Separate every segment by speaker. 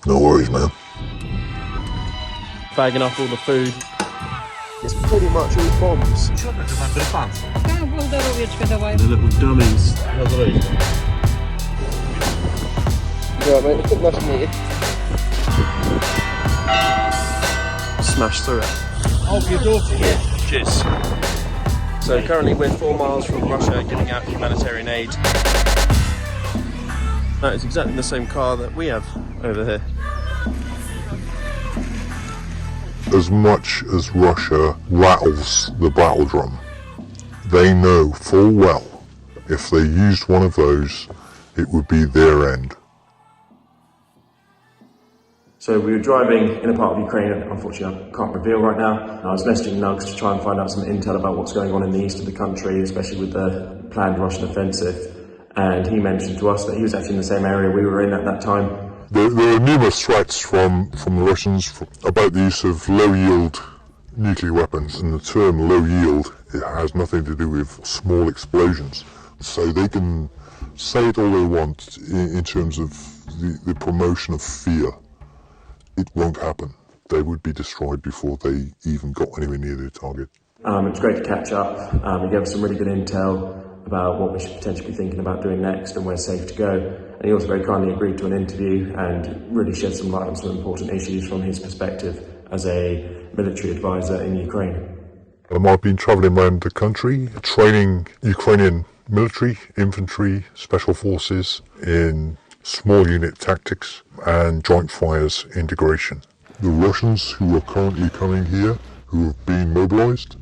Speaker 1: No worries, man.
Speaker 2: Bagging up all the food.
Speaker 3: It's pretty much all bombs.
Speaker 2: The little dummies. How's it?
Speaker 3: Yeah, mate, it's nice to meet you.
Speaker 2: Smash through it.
Speaker 3: Oh, your daughter here.
Speaker 2: Cheers. So currently we're 4 miles from Russia giving out humanitarian aid. That is exactly the same car that we have over here.
Speaker 1: As much as Russia rattles the battle drum, they know full well if they used one of those, it would be their end.
Speaker 2: So we were driving in a part of Ukraine, unfortunately I can't reveal right now. I was messaging Nugs to try and find out some intel about what's going on in the east of the country, especially with the planned Russian offensive. And he mentioned to us that he was actually in the same area we were in at that time.
Speaker 1: There are numerous threats from the Russians about the use of low-yield nuclear weapons, and the term low-yield, it has nothing to do with small explosions. So they can say it all they want in terms of the promotion of fear. It won't happen. They would be destroyed before they even got anywhere near their target.
Speaker 2: It was great to catch up. He gave us some really good intel about what we should potentially be thinking about doing next and where's safe to go. And he also very kindly agreed to an interview and really shed some light on some important issues from his perspective as a military advisor in Ukraine.
Speaker 1: I've been travelling around the country training Ukrainian military, infantry, special forces in small unit tactics and joint fires integration. The Russians who are currently coming here, who have been mobilised,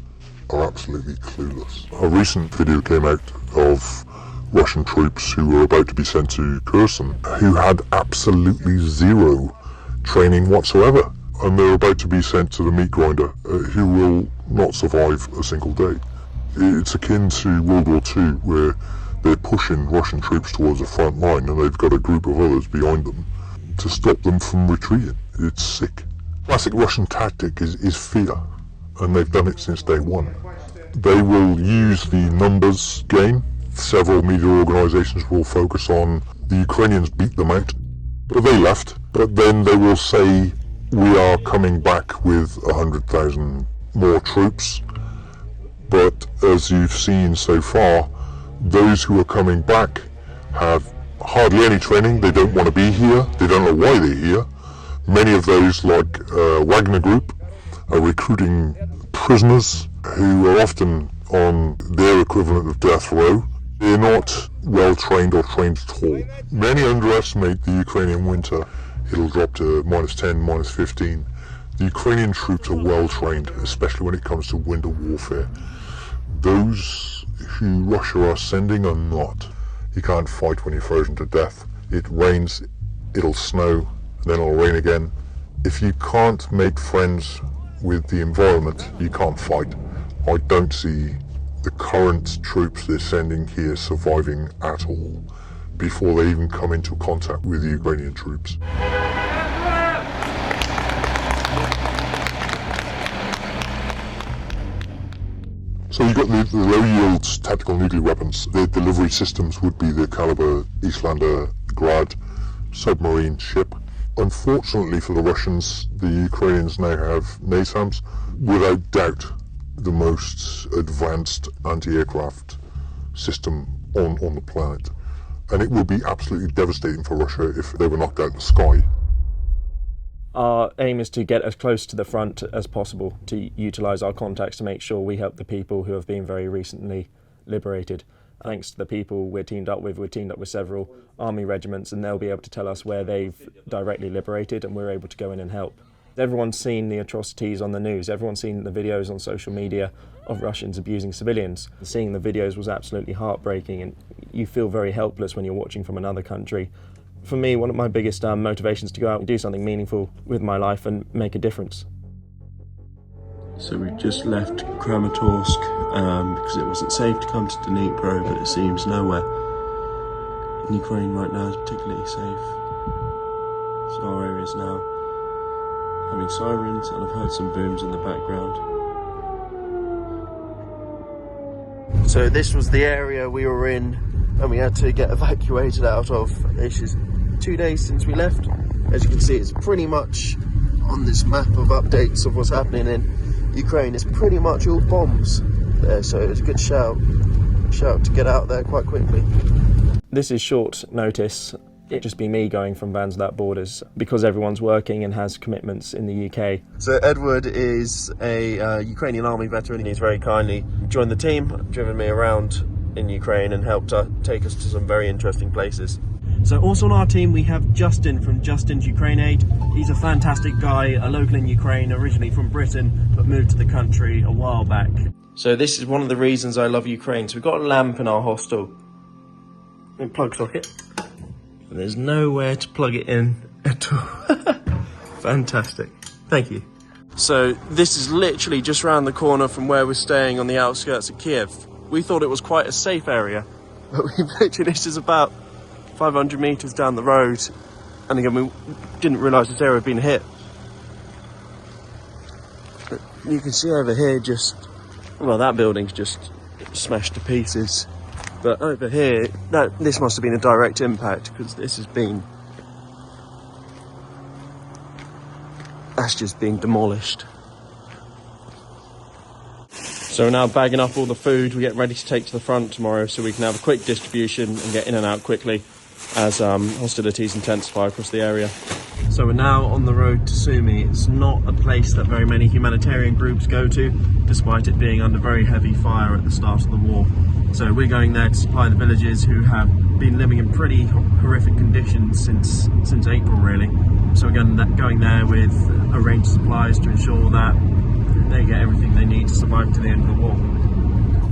Speaker 1: are absolutely clueless. A recent video came out of Russian troops who were about to be sent to Kherson, who had absolutely zero training whatsoever, and they're about to be sent to the meatgrinder, who will not survive a single day. It's akin to World War II, where they're pushing Russian troops towards the front line and they've got a group of others behind them to stop them from retreating. It's sick. Classic Russian tactic is fear, and they've done it since day one. They will use the numbers game. Several media organisations will focus on the Ukrainians beat them out, but they left. But then they will say, we are coming back with 100,000 more troops. But as you've seen so far, those who are coming back have hardly any training. They don't want to be here. They don't know why they're here. Many of those, like Wagner Group, are recruiting prisoners who are often on their equivalent of death row. They're not well trained or trained at all. Many underestimate the Ukrainian winter. It'll drop to -10, -15. The Ukrainian troops are well trained, especially when it comes to winter warfare. Those who Russia are sending are not. You can't fight when you're frozen to death. It rains, it'll snow, then it'll rain again. If you can't make friends with the environment, you can't fight. I don't see the current troops they're sending here surviving at all before they even come into contact with the Ukrainian troops. So you've got the low-yield tactical nuclear weapons. Their delivery systems would be the caliber Eastlander Grad submarine ship. Unfortunately for the Russians, the Ukrainians now have NASAMS, without doubt the most advanced anti-aircraft system on the planet. And it would be absolutely devastating for Russia if they were knocked out of the sky.
Speaker 2: Our aim is to get as close to the front as possible, to utilise our contacts to make sure we help the people who have been very recently liberated. Thanks to the people we're teamed up with several army regiments, and they'll be able to tell us where they've directly liberated, and we're able to go in and help. Everyone's seen the atrocities on the news, everyone's seen the videos on social media of Russians abusing civilians. Seeing the videos was absolutely heartbreaking, and you feel very helpless when you're watching from another country. For me, one of my biggest motivations to go out and do something meaningful with my life and make a difference. So we've just left Kramatorsk because it wasn't safe to come to Dnipro, but it seems nowhere in Ukraine right now is particularly safe. So our area is now having sirens, and I've heard some booms in the background. So this was the area we were in and we had to get evacuated out of. This is 2 days since we left.
Speaker 3: As you can see, it's pretty much on this map of updates of what's happening in Ukraine. It's pretty much all bombs there, so it's a good shout to get out there quite quickly.
Speaker 2: This is short notice. It'd just be me going from Vans Without Borders because everyone's working and has commitments in the UK.
Speaker 3: So Edward is a Ukrainian army veteran. He's very kindly joined the team, driven me around in Ukraine and helped take us to some very interesting places.
Speaker 2: So also on our team we have Justin from Justin's Ukraine Aid. He's a fantastic guy, a local in Ukraine, originally from Britain, but moved to the country a while back. So this is one of the reasons I love Ukraine. So we've got a lamp in our hostel. Plug socket. And there's nowhere to plug it in at all. Fantastic. Thank you. So this is literally just around the corner from where we're staying on the outskirts of Kiev. We thought it was quite a safe area, but this is about 500 metres down the road. And again, we didn't realise this area had been hit. But you can see over here that building's just smashed to pieces. But over here, this must have been a direct impact because this has been... That's just being demolished. So we're now bagging up all the food. We're getting ready to take to the front tomorrow so we can have a quick distribution and get in and out quickly as hostilities intensify across the area. So we're now on the road to Sumi. It's not a place that very many humanitarian groups go to, despite it being under very heavy fire at the start of the war. So we're going there to supply the villagers who have been living in pretty horrific conditions since April, really. So we're going there with a range of supplies to ensure that they get everything they need to survive to the end of the war.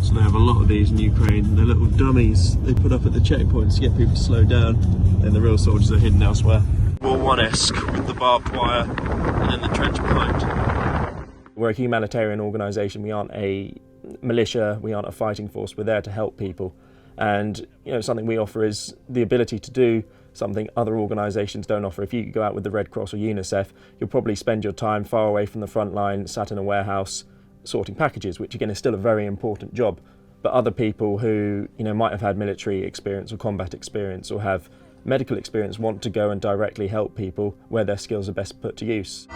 Speaker 2: So they have a lot of these in Ukraine. They're little dummies they put up at the checkpoints to get people to slow down, and the real soldiers are hidden elsewhere. War One-esque with the barbed wire and then the trench behind. We're a humanitarian organisation. We aren't a militia, we aren't a fighting force. We're there to help people, and something we offer is the ability to do something other organisations don't offer. If you go out with the Red Cross or UNICEF, you'll probably spend your time far away from the front line, sat in a warehouse sorting packages, which again is still a very important job. But other people who might have had military experience or combat experience or have medical experience want to go and directly help people where their skills are best put to use.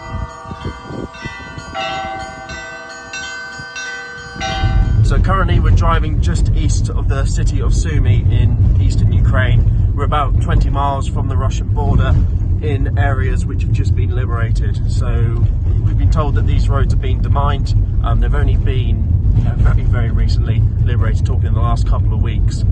Speaker 2: So currently we're driving just east of the city of Sumi in eastern Ukraine. We're about 20 miles from the Russian border in areas which have just been liberated. So we've been told that these roads have been demined. They've only been very, very recently liberated, talking in the last couple of weeks.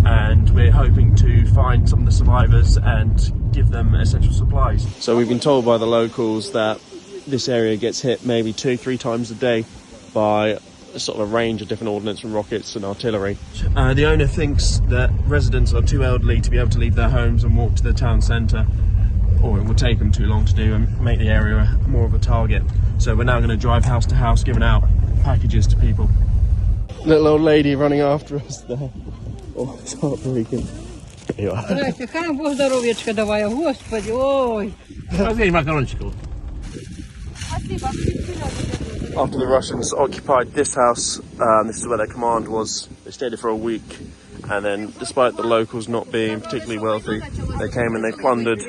Speaker 2: And we're hoping to find some of the survivors and give them essential supplies. So we've been told by the locals that this area gets hit maybe 2-3 times a day by sort of a range of different ordnance and rockets and artillery. The owner thinks that residents are too elderly to be able to leave their homes and walk to the town centre, or it will take them too long to do and make the area more of a target. So we're now going to drive house to house giving out packages to people. Little old lady running after us there. Oh, it's heartbreaking. There you are.
Speaker 4: Хай Бог здоров'ячка давай, Господи, ой.
Speaker 2: After the Russians occupied this house, this is where their command was. They stayed there for a week, and then despite the locals not being particularly wealthy, they came and they plundered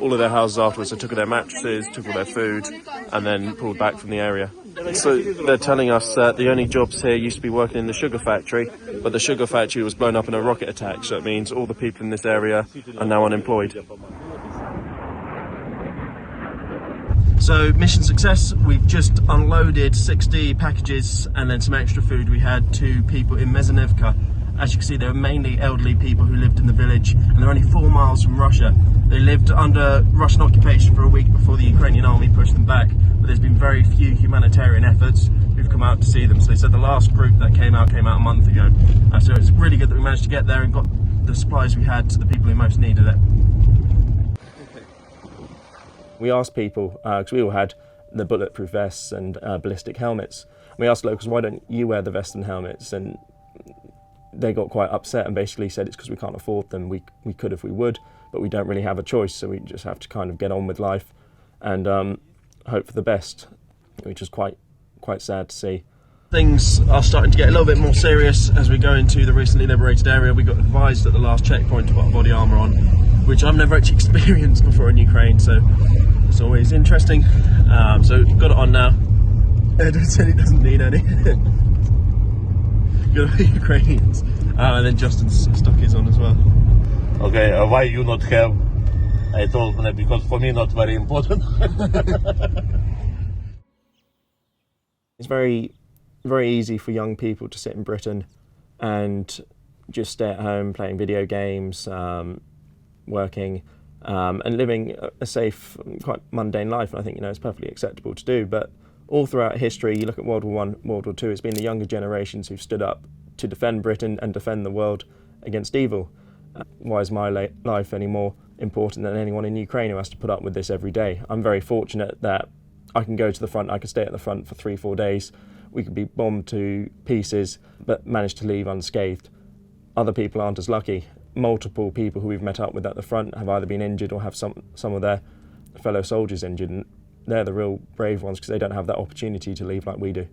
Speaker 2: all of their houses afterwards. They took all their mattresses, took all their food, and then pulled back from the area. So they're telling us that the only jobs here used to be working in the sugar factory, but the sugar factory was blown up in a rocket attack, so it means all the people in this area are now unemployed. So mission success, we've just unloaded 60 packages and then some extra food we had to people in Mezanivka. As you can see, they were mainly elderly people who lived in the village, and they're only 4 miles from Russia. They lived under Russian occupation for a week before the Ukrainian army pushed them back, but there's been very few humanitarian efforts who've come out to see them. So they said the last group that came out a month ago. So it's really good that we managed to get there and got the supplies we had to the people who most needed it. We asked people, because we all had the bulletproof vests and ballistic helmets. We asked locals, why don't you wear the vests and helmets? And they got quite upset and basically said it's because we can't afford them. We could if we would, but we don't really have a choice, so we just have to kind of get on with life and hope for the best, which is quite sad to see. Things are starting to get a little bit more serious as we go into the recently liberated area. We got advised at the last checkpoint to put our body armour on. which I've never actually experienced before in Ukraine, so it's always interesting. So got it on now. Edward said he doesn't need any. Got the Ukrainians. And then Justin's stuck his on as well.
Speaker 5: Okay, why you not have? I told him because for me not very important.
Speaker 2: It's very, very easy for young people to sit in Britain and just stay at home playing video games, working, and living a safe, quite mundane life. And I think, you know, it's perfectly acceptable to do. But all throughout history, you look at World War I, World War II, it's been the younger generations who've stood up to defend Britain and defend the world against evil. Why is my life any more important than anyone in Ukraine who has to put up with this every day? I'm very fortunate that I can go to the front, I can stay at the front for 3-4 days. We could be bombed to pieces, but manage to leave unscathed. Other people aren't as lucky. Multiple people who we've met up with at the front have either been injured or have some of their fellow soldiers injured. And they're the real brave ones because they don't have that opportunity to leave like we do.